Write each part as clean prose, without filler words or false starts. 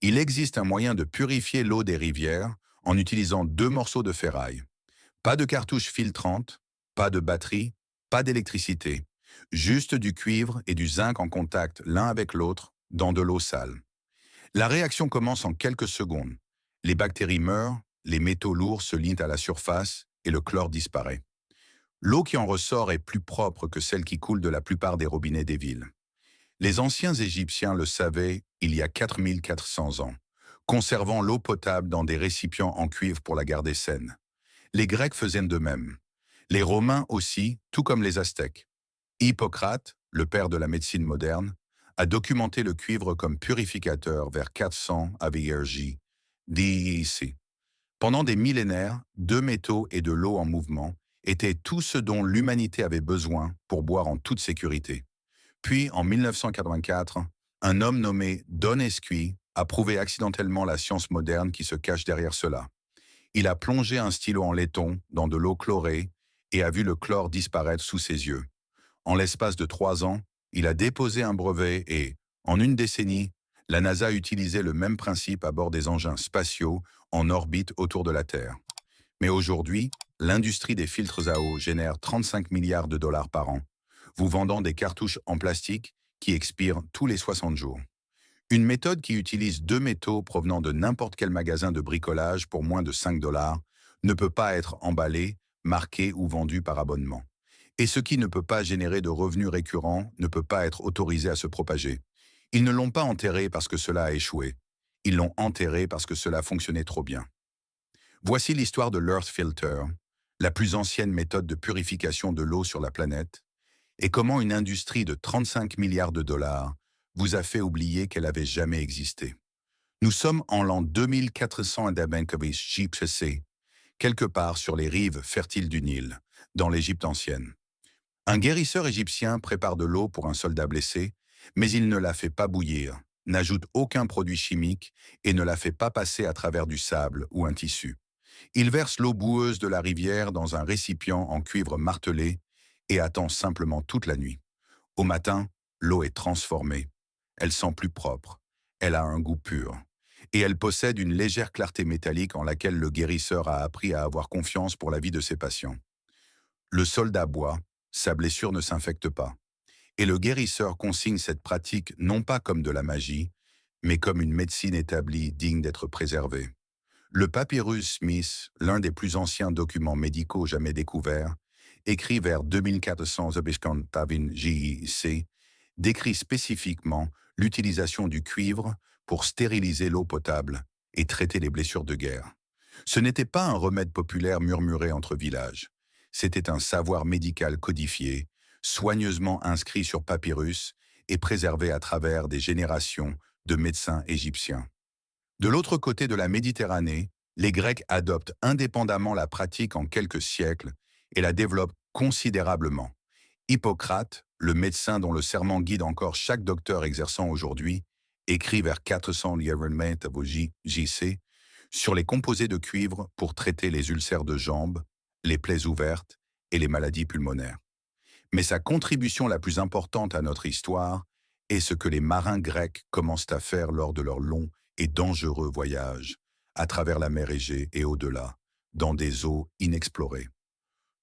Il existe un moyen de purifier l'eau des rivières en utilisant deux morceaux de ferraille. Pas de cartouches filtrantes, pas de batterie, pas d'électricité. Juste du cuivre et du zinc en contact l'un avec l'autre dans de l'eau sale. La réaction commence en quelques secondes. Les bactéries meurent, les métaux lourds se lient à la surface et le chlore disparaît. L'eau qui en ressort est plus propre que celle qui coule de la plupart des robinets des villes. Les anciens Égyptiens le savaient il y a 4400 ans, conservant l'eau potable dans des récipients en cuivre pour la garder saine. Les Grecs faisaient de même. Les Romains aussi, tout comme les Aztèques. Hippocrate, le père de la médecine moderne, a documenté le cuivre comme purificateur vers 400 AVRJ, DIC. Pendant des millénaires, deux métaux et de l'eau en mouvement étaient tout ce dont l'humanité avait besoin pour boire en toute sécurité. Puis, en 1984, un homme nommé Don Esqui a prouvé accidentellement la science moderne qui se cache derrière cela. Il a plongé un stylo en laiton dans de l'eau chlorée et a vu le chlore disparaître sous ses yeux. En l'espace de 3 ans, il a déposé un brevet et, en une décennie, la NASA a utilisé le même principe à bord des engins spatiaux en orbite autour de la Terre. Mais aujourd'hui, l'industrie des filtres à eau génère 35 milliards de dollars par an, vous vendant des cartouches en plastique qui expirent tous les 60 jours. Une méthode qui utilise deux métaux provenant de n'importe quel magasin de bricolage pour moins de 5 dollars ne peut pas être emballée, marquée ou vendue par abonnement. Et ce qui ne peut pas générer de revenus récurrents ne peut pas être autorisé à se propager. Ils ne l'ont pas enterré parce que cela a échoué. Ils l'ont enterré parce que cela fonctionnait trop bien. Voici l'histoire de l'Earth Filter, la plus ancienne méthode de purification de l'eau sur la planète, et comment une industrie de 35 milliards de dollars vous a fait oublier qu'elle avait jamais existé. Nous sommes en l'an 2400 à Dabenkovic, quelque part sur les rives fertiles du Nil, dans l'Égypte ancienne. Un guérisseur égyptien prépare de l'eau pour un soldat blessé, mais il ne la fait pas bouillir, n'ajoute aucun produit chimique et ne la fait pas passer à travers du sable ou un tissu. Il verse l'eau boueuse de la rivière dans un récipient en cuivre martelé et attend simplement toute la nuit. Au matin, l'eau est transformée. Elle sent plus propre. Elle a un goût pur. Et elle possède une légère clarté métallique en laquelle le guérisseur a appris à avoir confiance pour la vie de ses patients. Le soldat boit, sa blessure ne s'infecte pas. Et le guérisseur consigne cette pratique non pas comme de la magie, mais comme une médecine établie digne d'être préservée. Le papyrus Smith, l'un des plus anciens documents médicaux jamais découverts, écrit vers 2400 Obishkantavin JIC, décrit spécifiquement l'utilisation du cuivre pour stériliser l'eau potable et traiter les blessures de guerre. Ce n'était pas un remède populaire murmuré entre villages. C'était un savoir médical codifié, soigneusement inscrit sur papyrus et préservé à travers des générations de médecins égyptiens. De l'autre côté de la Méditerranée, les Grecs adoptent indépendamment la pratique en quelques siècles et la développent considérablement. Hippocrate, le médecin dont le serment guide encore chaque docteur exerçant aujourd'hui, écrit vers 400 JC sur les composés de cuivre pour traiter les ulcères de jambes, les plaies ouvertes et les maladies pulmonaires. Mais sa contribution la plus importante à notre histoire est ce que les marins grecs commencent à faire lors de leur long et dangereux voyage à travers la mer Égée et au-delà, dans des eaux inexplorées.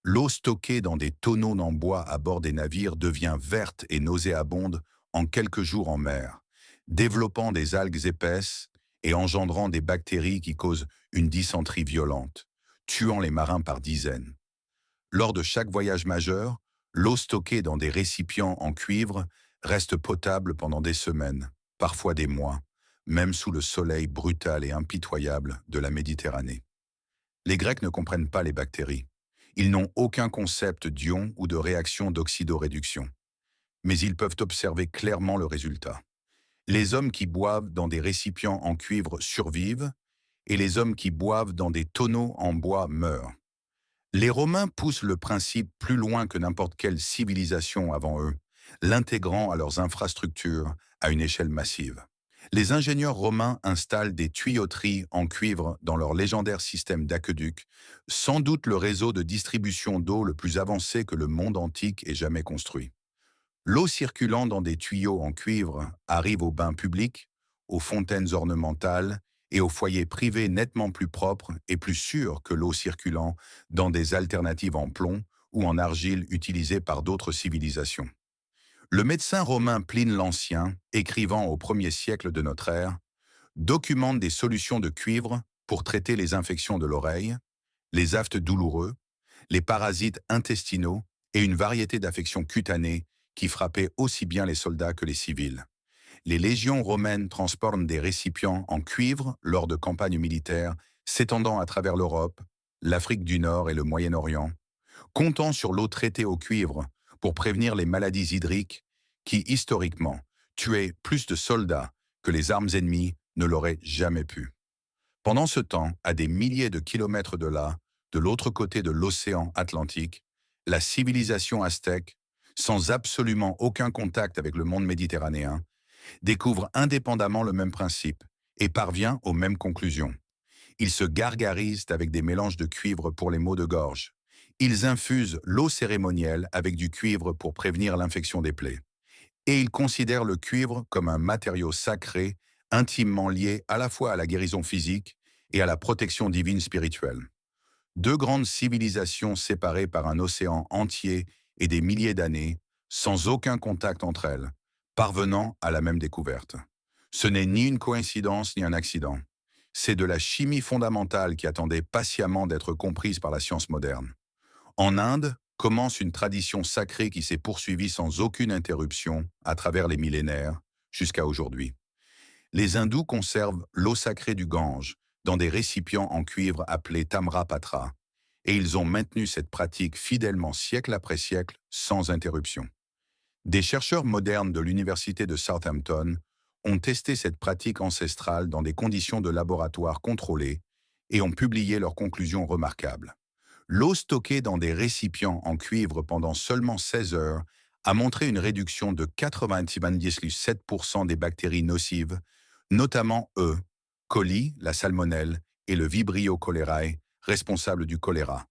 L'eau stockée dans des tonneaux en bois à bord des navires devient verte et nauséabonde en quelques jours en mer, développant des algues épaisses et engendrant des bactéries qui causent une dysenterie violente, tuant les marins par dizaines. Lors de chaque voyage majeur, l'eau stockée dans des récipients en cuivre reste potable pendant des semaines, parfois des mois, même sous le soleil brutal et impitoyable de la Méditerranée. Les Grecs ne comprennent pas les bactéries. Ils n'ont aucun concept d'ion ou de réaction d'oxydoréduction. Mais ils peuvent observer clairement le résultat. Les hommes qui boivent dans des récipients en cuivre survivent et les hommes qui boivent dans des tonneaux en bois meurent. Les Romains poussent le principe plus loin que n'importe quelle civilisation avant eux, l'intégrant à leurs infrastructures à une échelle massive. Les ingénieurs romains installent des tuyauteries en cuivre dans leur légendaire système d'aqueduc, sans doute le réseau de distribution d'eau le plus avancé que le monde antique ait jamais construit. L'eau circulant dans des tuyaux en cuivre arrive aux bains publics, aux fontaines ornementales et aux foyers privés nettement plus propres et plus sûrs que l'eau circulant dans des alternatives en plomb ou en argile utilisées par d'autres civilisations. Le médecin romain Pline l'Ancien, écrivant au 1er siècle de notre ère, documente des solutions de cuivre pour traiter les infections de l'oreille, les aftes douloureux, les parasites intestinaux et une variété d'affections cutanées qui frappaient aussi bien les soldats que les civils. Les légions romaines transportent des récipients en cuivre lors de campagnes militaires s'étendant à travers l'Europe, l'Afrique du Nord et le Moyen-Orient, comptant sur l'eau traitée au cuivre pour prévenir les maladies hydriques qui, historiquement, tuaient plus de soldats que les armes ennemies ne l'auraient jamais pu. Pendant ce temps, à des milliers de kilomètres de là, de l'autre côté de l'océan Atlantique, la civilisation aztèque, sans absolument aucun contact avec le monde méditerranéen, découvre indépendamment le même principe et parvient aux mêmes conclusions. Ils se gargarisent avec des mélanges de cuivre pour les maux de gorge. Ils infusent l'eau cérémonielle avec du cuivre pour prévenir l'infection des plaies. Et ils considèrent le cuivre comme un matériau sacré, intimement lié à la fois à la guérison physique et à la protection divine spirituelle. Deux grandes civilisations séparées par un océan entier et des milliers d'années, sans aucun contact entre elles, parvenant à la même découverte. Ce n'est ni une coïncidence ni un accident. C'est de la chimie fondamentale qui attendait patiemment d'être comprise par la science moderne. En Inde, commence une tradition sacrée qui s'est poursuivie sans aucune interruption à travers les millénaires jusqu'à aujourd'hui. Les hindous conservent l'eau sacrée du Gange dans des récipients en cuivre appelés Tamra Patra, et ils ont maintenu cette pratique fidèlement siècle après siècle sans interruption. Des chercheurs modernes de l'université de Southampton ont testé cette pratique ancestrale dans des conditions de laboratoire contrôlées et ont publié leurs conclusions remarquables. L'eau stockée dans des récipients en cuivre pendant seulement 16 heures a montré une réduction de 97% des bactéries nocives, notamment E. coli, la salmonelle, et le Vibrio cholerae, responsable du choléra.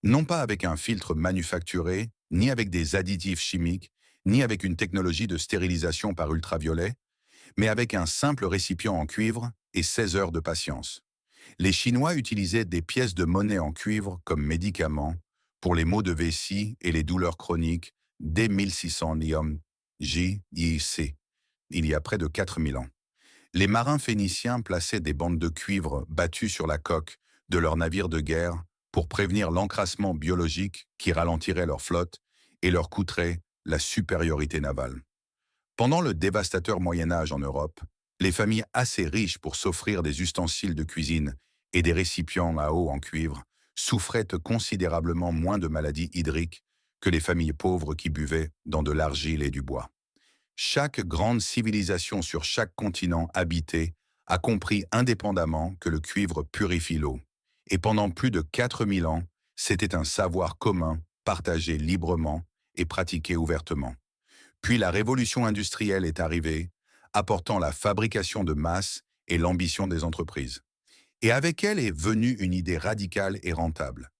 Non pas avec un filtre manufacturé, ni avec des additifs chimiques, ni avec une technologie de stérilisation par ultraviolet, mais avec un simple récipient en cuivre et 16 heures de patience. Les Chinois utilisaient des pièces de monnaie en cuivre comme médicaments pour les maux de vessie et les douleurs chroniques dès 1600 JIC, il y a près de 4000 ans. Les marins phéniciens plaçaient des bandes de cuivre battues sur la coque de leurs navires de guerre pour prévenir l'encrassement biologique qui ralentirait leur flotte et leur coûterait la supériorité navale. Pendant le dévastateur Moyen-Âge en Europe, les familles assez riches pour s'offrir des ustensiles de cuisine et des récipients à eau en cuivre souffraient considérablement moins de maladies hydriques que les familles pauvres qui buvaient dans de l'argile et du bois. Chaque grande civilisation sur chaque continent habité a compris indépendamment que le cuivre purifie l'eau. Et pendant plus de 4000 ans, c'était un savoir commun, partagé librement et pratiqué ouvertement. Puis la révolution industrielle est arrivée, apportant la fabrication de masse et l'ambition des entreprises. Et avec elle est venue une idée radicale et rentable.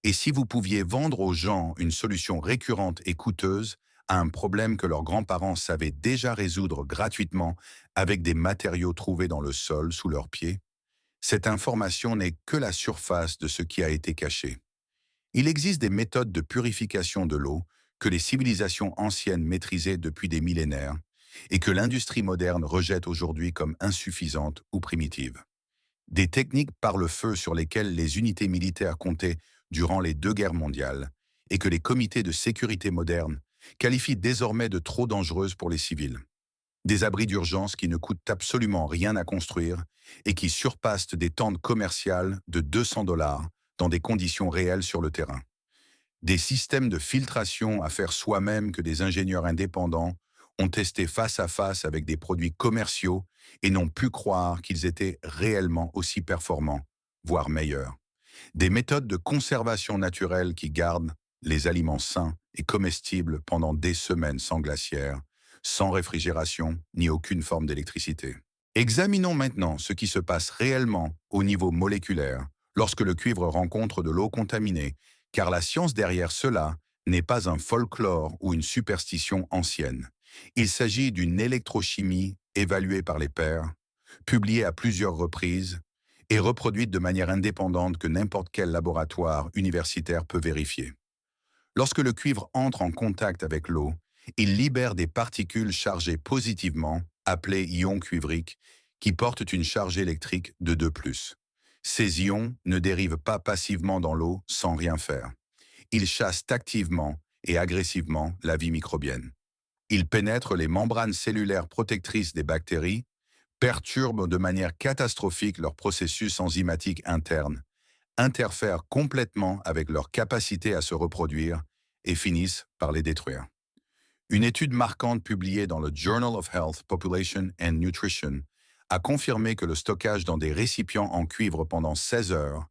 Et si vous pouviez vendre aux gens une solution récurrente et coûteuse à un problème que leurs grands-parents savaient déjà résoudre gratuitement avec des matériaux trouvés dans le sol sous leurs pieds, cette information n'est que la surface de ce qui a été caché. Il existe des méthodes de purification de l'eau que les civilisations anciennes maîtrisaient depuis des millénaires et que l'industrie moderne rejette aujourd'hui comme insuffisantes ou primitives. Des techniques par le feu sur lesquelles les unités militaires comptaient durant les 2 guerres mondiales et que les comités de sécurité modernes qualifient désormais de trop dangereuses pour les civils. Des abris d'urgence qui ne coûtent absolument rien à construire et qui surpassent des tentes commerciales de 200 $ dans des conditions réelles sur le terrain. Des systèmes de filtration à faire soi-même que des ingénieurs indépendants ont testé face à face avec des produits commerciaux et n'ont pu croire qu'ils étaient réellement aussi performants, voire meilleurs. Des méthodes de conservation naturelle qui gardent les aliments sains et comestibles pendant des semaines sans glacière, sans réfrigération ni aucune forme d'électricité. Examinons maintenant ce qui se passe réellement au niveau moléculaire lorsque le cuivre rencontre de l'eau contaminée, car la science derrière cela n'est pas un folklore ou une superstition ancienne. Il s'agit d'une électrochimie évaluée par les pairs, publiée à plusieurs reprises et reproduite de manière indépendante que n'importe quel laboratoire universitaire peut vérifier. Lorsque le cuivre entre en contact avec l'eau, il libère des particules chargées positivement, appelées ions cuivriques, qui portent une charge électrique de 2+. Ces ions ne dérivent pas passivement dans l'eau sans rien faire. Ils chassent activement et agressivement la vie microbienne. Ils pénètrent les membranes cellulaires protectrices des bactéries, perturbent de manière catastrophique leur processus enzymatique interne, interfèrent complètement avec leur capacité à se reproduire et finissent par les détruire. Une étude marquante publiée dans le Journal of Health, Population and Nutrition a confirmé que le stockage dans des récipients en cuivre pendant 16 heures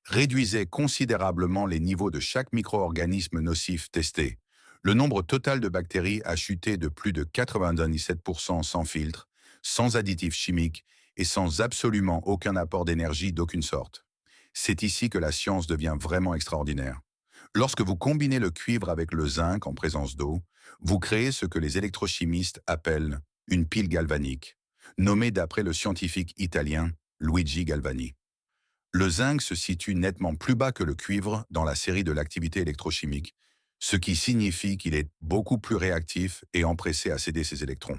réduisait considérablement les niveaux de chaque micro-organisme nocif testé. Le nombre total de bactéries a chuté de plus de 97% sans filtre, sans additifs chimiques et sans absolument aucun apport d'énergie d'aucune sorte. C'est ici que la science devient vraiment extraordinaire. Lorsque vous combinez le cuivre avec le zinc en présence d'eau, vous créez ce que les électrochimistes appellent une pile galvanique, nommée d'après le scientifique italien Luigi Galvani. Le zinc se situe nettement plus bas que le cuivre dans la série de l'activité électrochimique, ce qui signifie qu'il est beaucoup plus réactif et empressé à céder ses électrons.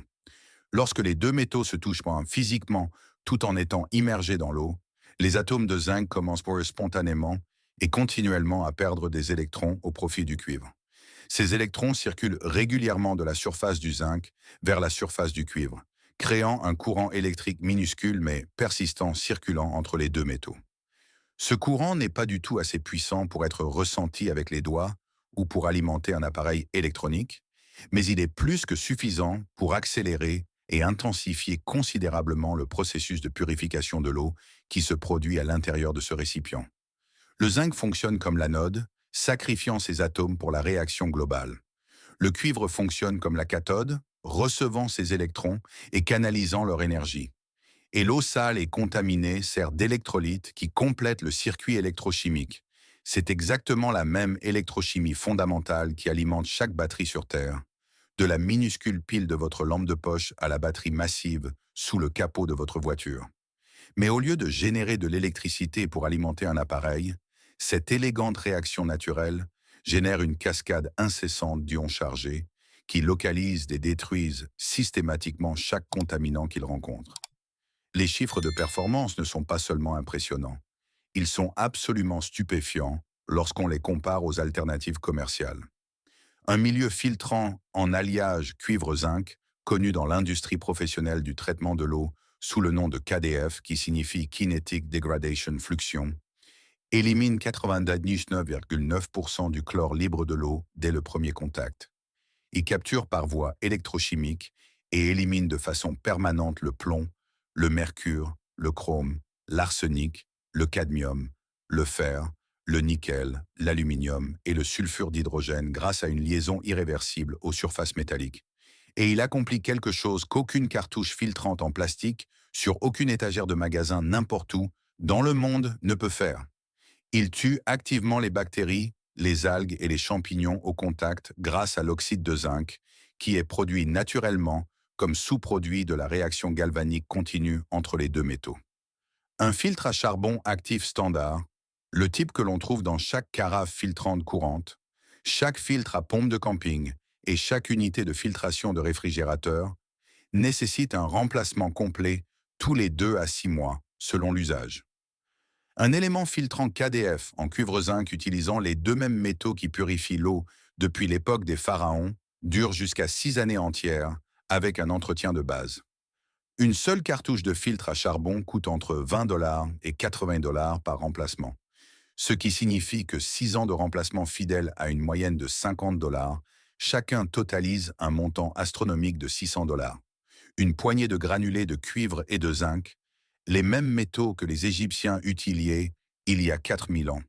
Lorsque les deux métaux se touchent physiquement tout en étant immergés dans l'eau, les atomes de zinc commencent pour eux spontanément et continuellement à perdre des électrons au profit du cuivre. Ces électrons circulent régulièrement de la surface du zinc vers la surface du cuivre, créant un courant électrique minuscule mais persistant circulant entre les deux métaux. Ce courant n'est pas du tout assez puissant pour être ressenti avec les doigts ou pour alimenter un appareil électronique, mais il est plus que suffisant pour accélérer et intensifier considérablement le processus de purification de l'eau qui se produit à l'intérieur de ce récipient. Le zinc fonctionne comme l'anode, sacrifiant ses atomes pour la réaction globale. Le cuivre fonctionne comme la cathode, recevant ses électrons et canalisant leur énergie. Et l'eau sale et contaminée sert d'électrolyte qui complète le circuit électrochimique. C'est exactement la même électrochimie fondamentale qui alimente chaque batterie sur Terre, de la minuscule pile de votre lampe de poche à la batterie massive sous le capot de votre voiture. Mais au lieu de générer de l'électricité pour alimenter un appareil, cette élégante réaction naturelle génère une cascade incessante d'ions chargés qui localisent et détruisent systématiquement chaque contaminant qu'ils rencontrent. Les chiffres de performance ne sont pas seulement impressionnants, ils sont absolument stupéfiants lorsqu'on les compare aux alternatives commerciales. Un milieu filtrant en alliage cuivre-zinc, connu dans l'industrie professionnelle du traitement de l'eau sous le nom de KDF, qui signifie Kinetic Degradation Fluxion, élimine 99,9% du chlore libre de l'eau dès le premier contact. Il capture par voie électrochimique et élimine de façon permanente le plomb, le mercure, le chrome, l'arsenic, le cadmium, le fer, le nickel, l'aluminium et le sulfure d'hydrogène grâce à une liaison irréversible aux surfaces métalliques. Et il accomplit quelque chose qu'aucune cartouche filtrante en plastique, sur aucune étagère de magasin n'importe où, dans le monde ne peut faire. Il tue activement les bactéries, les algues et les champignons au contact grâce à l'oxyde de zinc, qui est produit naturellement comme sous-produit de la réaction galvanique continue entre les deux métaux. Un filtre à charbon actif standard, le type que l'on trouve dans chaque carafe filtrante courante, chaque filtre à pompe de camping et chaque unité de filtration de réfrigérateur, nécessite un remplacement complet tous les 2 à 6 mois, selon l'usage. Un élément filtrant KDF en cuivre-zinc utilisant les deux mêmes métaux qui purifient l'eau depuis l'époque des pharaons dure jusqu'à 6 années entières avec un entretien de base. Une seule cartouche de filtre à charbon coûte entre 20 $ et 80 $ par remplacement, ce qui signifie que 6 ans de remplacement fidèle à une moyenne de 50 $, chacun totalise un montant astronomique de 600 $. Une poignée de granulés de cuivre et de zinc, les mêmes métaux que les Égyptiens utilisaient il y a 4000 ans,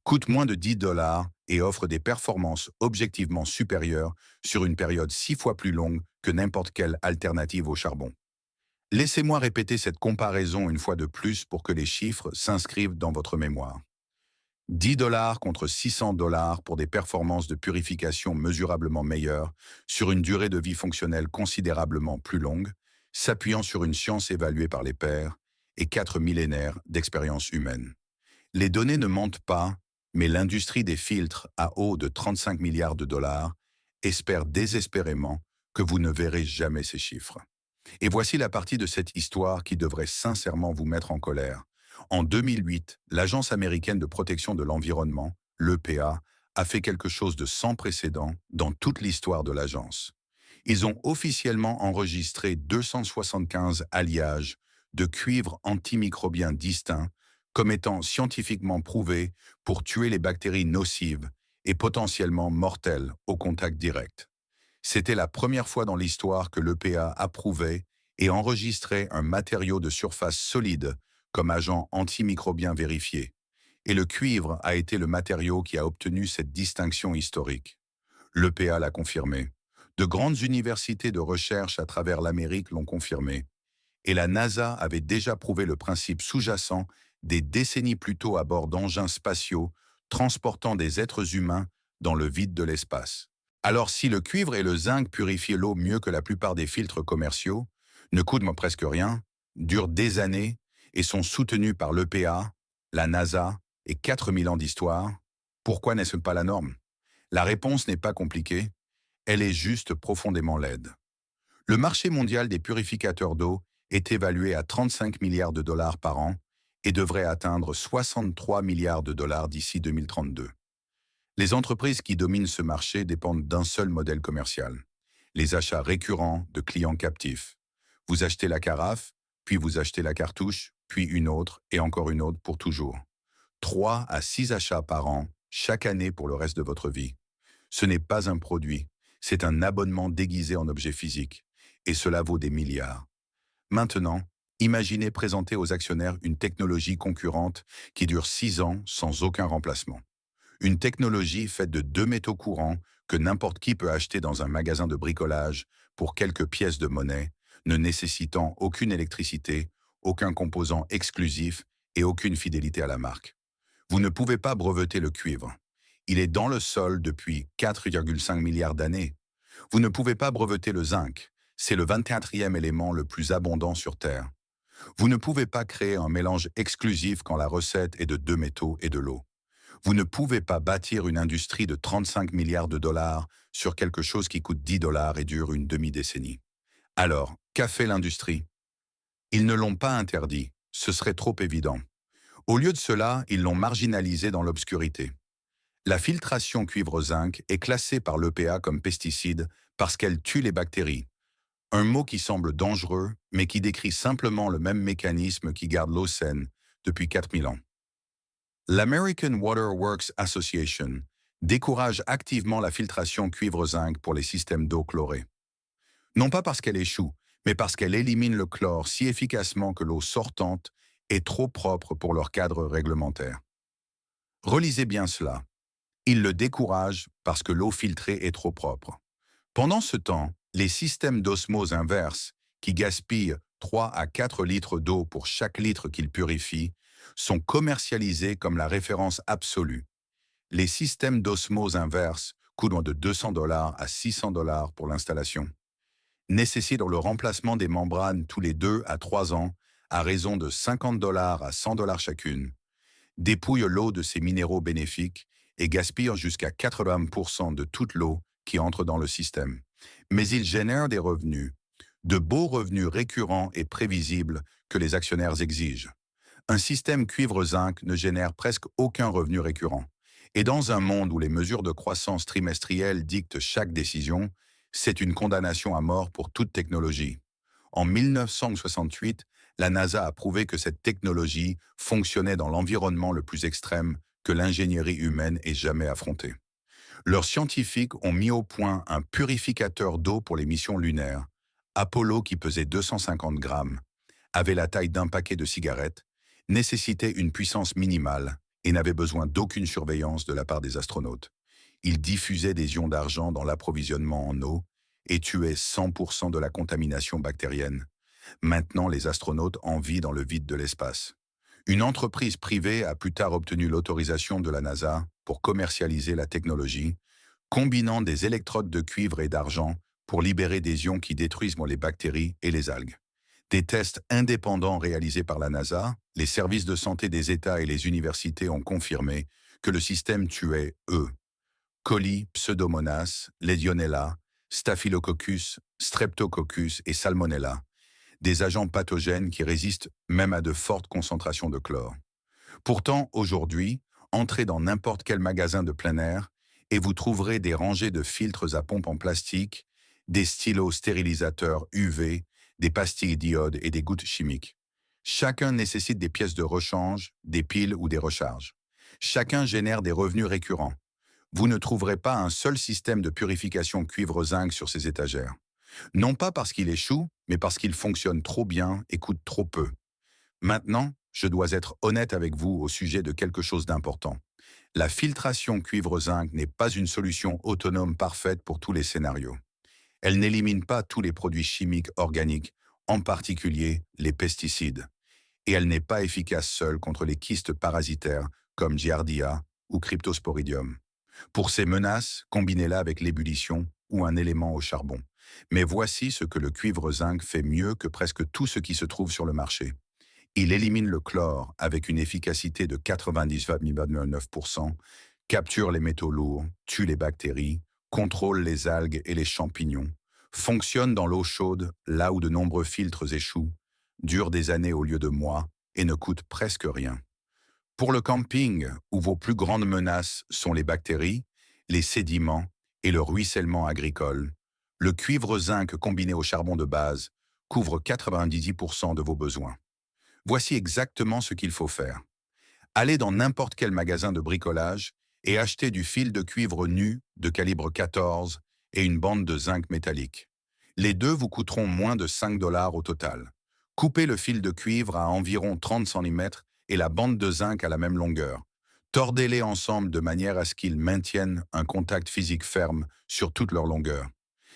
coûtent moins de 10 $ et offrent des performances objectivement supérieures sur une période 6 fois plus longue que n'importe quelle alternative au charbon. Laissez-moi répéter cette comparaison une fois de plus pour que les chiffres s'inscrivent dans votre mémoire. 10 $ contre 600 $ pour des performances de purification mesurablement meilleures sur une durée de vie fonctionnelle considérablement plus longue, s'appuyant sur une science évaluée par les pairs et 4 millénaires d'expérience humaine. Les données ne mentent pas, mais l'industrie des filtres à eau de 35 milliards de dollars espère désespérément que vous ne verrez jamais ces chiffres. Et voici la partie de cette histoire qui devrait sincèrement vous mettre en colère. En 2008, l'Agence américaine de protection de l'environnement, l'EPA, a fait quelque chose de sans précédent dans toute l'histoire de l'agence. Ils ont officiellement enregistré 275 alliages de cuivre antimicrobien distincts comme étant scientifiquement prouvés pour tuer les bactéries nocives et potentiellement mortelles au contact direct. C'était la première fois dans l'histoire que l'EPA approuvait et enregistrait un matériau de surface solide comme agent antimicrobien vérifié. Et le cuivre a été le matériau qui a obtenu cette distinction historique. L'EPA l'a confirmé. De grandes universités de recherche à travers l'Amérique l'ont confirmé. Et la NASA avait déjà prouvé le principe sous-jacent des décennies plus tôt à bord d'engins spatiaux transportant des êtres humains dans le vide de l'espace. Alors si le cuivre et le zinc purifient l'eau mieux que la plupart des filtres commerciaux, ne coûtent presque rien, durent des années et sont soutenus par l'EPA, la NASA et 4000 ans d'histoire, pourquoi n'est-ce pas la norme? La réponse n'est pas compliquée, elle est juste profondément laide. Le marché mondial des purificateurs d'eau est évalué à 35 milliards de dollars par an et devrait atteindre 63 milliards de dollars d'ici 2032. Les entreprises qui dominent ce marché dépendent d'un seul modèle commercial, les achats récurrents de clients captifs. Vous achetez la carafe, puis vous achetez la cartouche, puis une autre et encore une autre pour toujours. 3 à 6 achats par an, chaque année pour le reste de votre vie. Ce n'est pas un produit, c'est un abonnement déguisé en objet physique, et cela vaut des milliards. Maintenant, imaginez présenter aux actionnaires une technologie concurrente qui dure 6 ans sans aucun remplacement. Une technologie faite de 2 métaux courants que n'importe qui peut acheter dans un magasin de bricolage pour quelques pièces de monnaie, ne nécessitant aucune électricité, aucun composant exclusif et aucune fidélité à la marque. Vous ne pouvez pas breveter le cuivre. Il est dans le sol depuis 4,5 milliards d'années. Vous ne pouvez pas breveter le zinc. C'est le 24e élément le plus abondant sur Terre. Vous ne pouvez pas créer un mélange exclusif quand la recette est de 2 métaux et de l'eau. Vous ne pouvez pas bâtir une industrie de 35 milliards de dollars sur quelque chose qui coûte 10 dollars et dure une demi-décennie. Alors, qu'a fait l'industrie? Ils ne l'ont pas interdit, ce serait trop évident. Au lieu de cela, ils l'ont marginalisé dans l'obscurité. La filtration cuivre-zinc est classée par l'EPA comme pesticide parce qu'elle tue les bactéries. Un mot qui semble dangereux, mais qui décrit simplement le même mécanisme qui garde l'eau saine depuis 4000 ans. L'American Water Works Association décourage activement la filtration cuivre-zinc pour les systèmes d'eau chlorée. Non pas parce qu'elle échoue, mais parce qu'elle élimine le chlore si efficacement que l'eau sortante est trop propre pour leur cadre réglementaire. Relisez bien cela. Ils le découragent parce que l'eau filtrée est trop propre. Pendant ce temps, les systèmes d'osmose inverse, qui gaspillent 3 à 4 litres d'eau pour chaque litre qu'ils purifient, sont commercialisés comme la référence absolue. Les systèmes d'osmose inverse coûtent de 200 dollars à 600 dollars pour l'installation, nécessitent le remplacement des membranes tous les 2 à 3 ans à raison de 50 dollars à 100 dollars chacune, dépouillent l'eau de ses minéraux bénéfiques et gaspillent jusqu'à 80% de toute l'eau qui entre dans le système. Mais ils génèrent des revenus, de beaux revenus récurrents et prévisibles que les actionnaires exigent. Un système cuivre-zinc ne génère presque aucun revenu récurrent. Et dans un monde où les mesures de croissance trimestrielle dictent chaque décision, c'est une condamnation à mort pour toute technologie. En 1968, la NASA a prouvé que cette technologie fonctionnait dans l'environnement le plus extrême que l'ingénierie humaine ait jamais affronté. Leurs scientifiques ont mis au point un purificateur d'eau pour les missions lunaires. Apollo, qui pesait 250 grammes, avait la taille d'un paquet de cigarettes, nécessitait une puissance minimale et n'avait besoin d'aucune surveillance de la part des astronautes. Il diffusait des ions d'argent dans l'approvisionnement en eau et tuait 100% de la contamination bactérienne. Maintenant, les astronautes en vivent dans le vide de l'espace. Une entreprise privée a plus tard obtenu l'autorisation de la NASA pour commercialiser la technologie, combinant des électrodes de cuivre et d'argent pour libérer des ions qui détruisent les bactéries et les algues. Des tests indépendants réalisés par la NASA, les services de santé des États et les universités ont confirmé que le système tuait Coli, Pseudomonas, Legionella, Staphylococcus, Streptococcus et Salmonella, des agents pathogènes qui résistent même à de fortes concentrations de chlore. Pourtant, aujourd'hui, entrez dans n'importe quel magasin de plein air et vous trouverez des rangées de filtres à pompe en plastique, des stylos stérilisateurs UV, des pastilles d'iode et des gouttes chimiques. Chacun nécessite des pièces de rechange, des piles ou des recharges. Chacun génère des revenus récurrents. Vous ne trouverez pas un seul système de purification cuivre-zinc sur ces étagères. Non pas parce qu'il échoue, mais parce qu'il fonctionne trop bien et coûte trop peu. Maintenant, je dois être honnête avec vous au sujet de quelque chose d'important. La filtration cuivre-zinc n'est pas une solution autonome parfaite pour tous les scénarios. Elle n'élimine pas tous les produits chimiques organiques, en particulier les pesticides. Et elle n'est pas efficace seule contre les kystes parasitaires comme Giardia ou Cryptosporidium. Pour ces menaces, combinez-la avec l'ébullition ou un élément au charbon. Mais voici ce que le cuivre-zinc fait mieux que presque tout ce qui se trouve sur le marché. Il élimine le chlore avec une efficacité de 99%, capture les métaux lourds, tue les bactéries, contrôle les algues et les champignons, fonctionne dans l'eau chaude là où de nombreux filtres échouent, dure des années au lieu de mois et ne coûte presque rien. Pour le camping, où vos plus grandes menaces sont les bactéries, les sédiments et le ruissellement agricole, le cuivre-zinc combiné au charbon de base couvre 90% de vos besoins. Voici exactement ce qu'il faut faire. Allez dans n'importe quel magasin de bricolage et achetez du fil de cuivre nu de calibre 14 et une bande de zinc métallique. Les deux vous coûteront moins de 5 dollars au total. Coupez le fil de cuivre à environ 30 cm et la bande de zinc à la même longueur. Tordez-les ensemble de manière à ce qu'ils maintiennent un contact physique ferme sur toute leur longueur.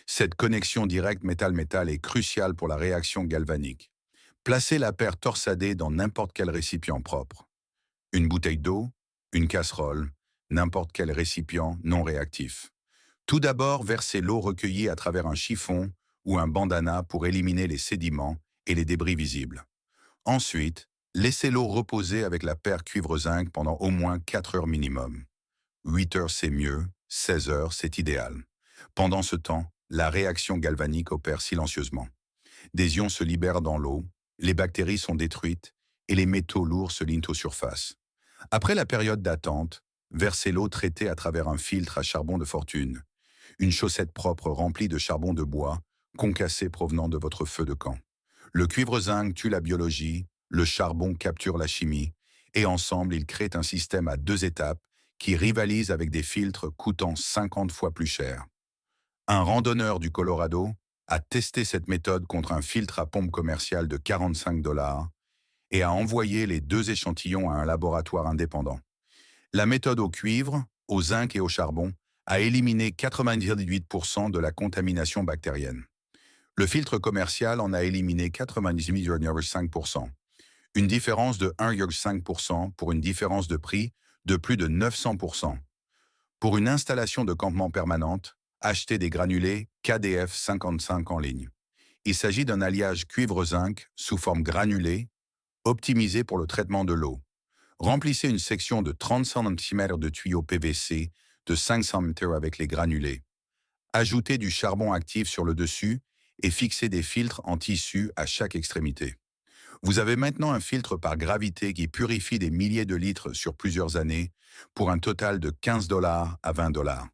Cette connexion directe métal-métal est cruciale pour la réaction galvanique. Placez la paire torsadée dans n'importe quel récipient propre. Une bouteille d'eau, une casserole, n'importe quel récipient non réactif. Tout d'abord, versez l'eau recueillie à travers un chiffon ou un bandana pour éliminer les sédiments et les débris visibles. Ensuite, laissez l'eau reposer avec la paire cuivre-zinc pendant au moins 4 heures minimum. 8 heures c'est mieux, 16 heures c'est idéal. Pendant ce temps, la réaction galvanique opère silencieusement. Des ions se libèrent dans l'eau, les bactéries sont détruites et les métaux lourds se lignent aux surfaces. Après la période d'attente, versez l'eau traitée à travers un filtre à charbon de fortune, une chaussette propre remplie de charbon de bois, concassé provenant de votre feu de camp. Le cuivre-zinc tue la biologie, le charbon capture la chimie, et ensemble ils créent un système à 2 étapes qui rivalise avec des filtres coûtant 50 fois plus cher. Un randonneur du Colorado a testé cette méthode contre un filtre à pompe commercial de 45 dollars et a envoyé les 2 échantillons à un laboratoire indépendant. La méthode au cuivre, au zinc et au charbon a éliminé 98% de la contamination bactérienne. Le filtre commercial en a éliminé 98,5%, une différence de 1,5% pour une différence de prix de plus de 900%. Pour une installation de campement permanente, achetez des granulés KDF 55 en ligne. Il s'agit d'un alliage cuivre-zinc sous forme granulée, optimisé pour le traitement de l'eau. Remplissez une section de 30 cm de tuyaux PVC de 5 cm avec les granulés. Ajoutez du charbon actif sur le dessus et fixez des filtres en tissu à chaque extrémité. Vous avez maintenant un filtre par gravité qui purifie des milliers de litres sur plusieurs années pour un total de 15 dollars à 20 dollars.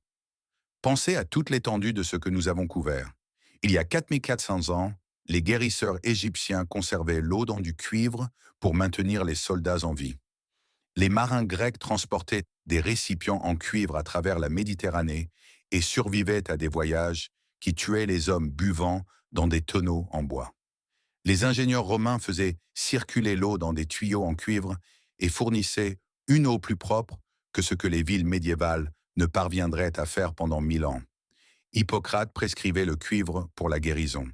Pensez à toute l'étendue de ce que nous avons couvert. Il y a 4400 ans, les guérisseurs égyptiens conservaient l'eau dans du cuivre pour maintenir les soldats en vie. Les marins grecs transportaient des récipients en cuivre à travers la Méditerranée et survivaient à des voyages qui tuaient les hommes buvant dans des tonneaux en bois. Les ingénieurs romains faisaient circuler l'eau dans des tuyaux en cuivre et fournissaient une eau plus propre que ce que les villes médiévales ne parviendraient à faire pendant 1000 ans. Hippocrate prescrivait le cuivre pour la guérison.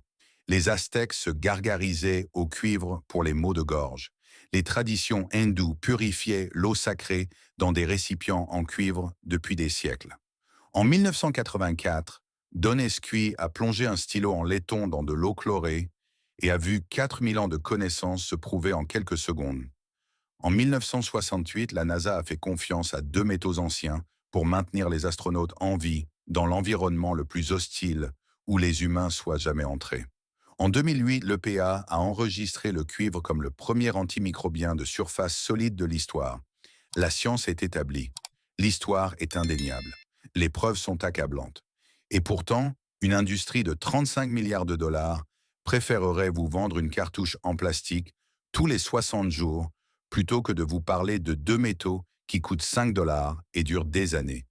Les Aztèques se gargarisaient au cuivre pour les maux de gorge. Les traditions hindoues purifiaient l'eau sacrée dans des récipients en cuivre depuis des siècles. En 1984, Don Esqui a plongé un stylo en laiton dans de l'eau chlorée et a vu 4000 ans de connaissances se prouver en quelques secondes. En 1968, la NASA a fait confiance à deux métaux anciens pour maintenir les astronautes en vie dans l'environnement le plus hostile où les humains soient jamais entrés. En 2008, l'EPA a enregistré le cuivre comme le premier antimicrobien de surface solide de l'histoire. La science est établie. L'histoire est indéniable. Les preuves sont accablantes. Et pourtant, une industrie de 35 milliards de dollars préférerait vous vendre une cartouche en plastique tous les 60 jours plutôt que de vous parler de deux métaux qui coûtent 5 dollars et durent des années.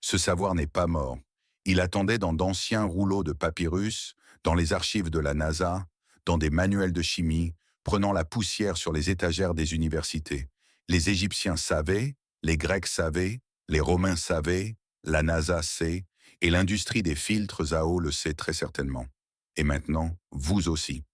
Ce savoir n'est pas mort. Il attendait dans d'anciens rouleaux de papyrus, dans les archives de la NASA, dans des manuels de chimie, prenant la poussière sur les étagères des universités. Les Égyptiens savaient, les Grecs savaient, les Romains savaient, la NASA sait, et l'industrie des filtres à eau le sait très certainement. Et maintenant, vous aussi.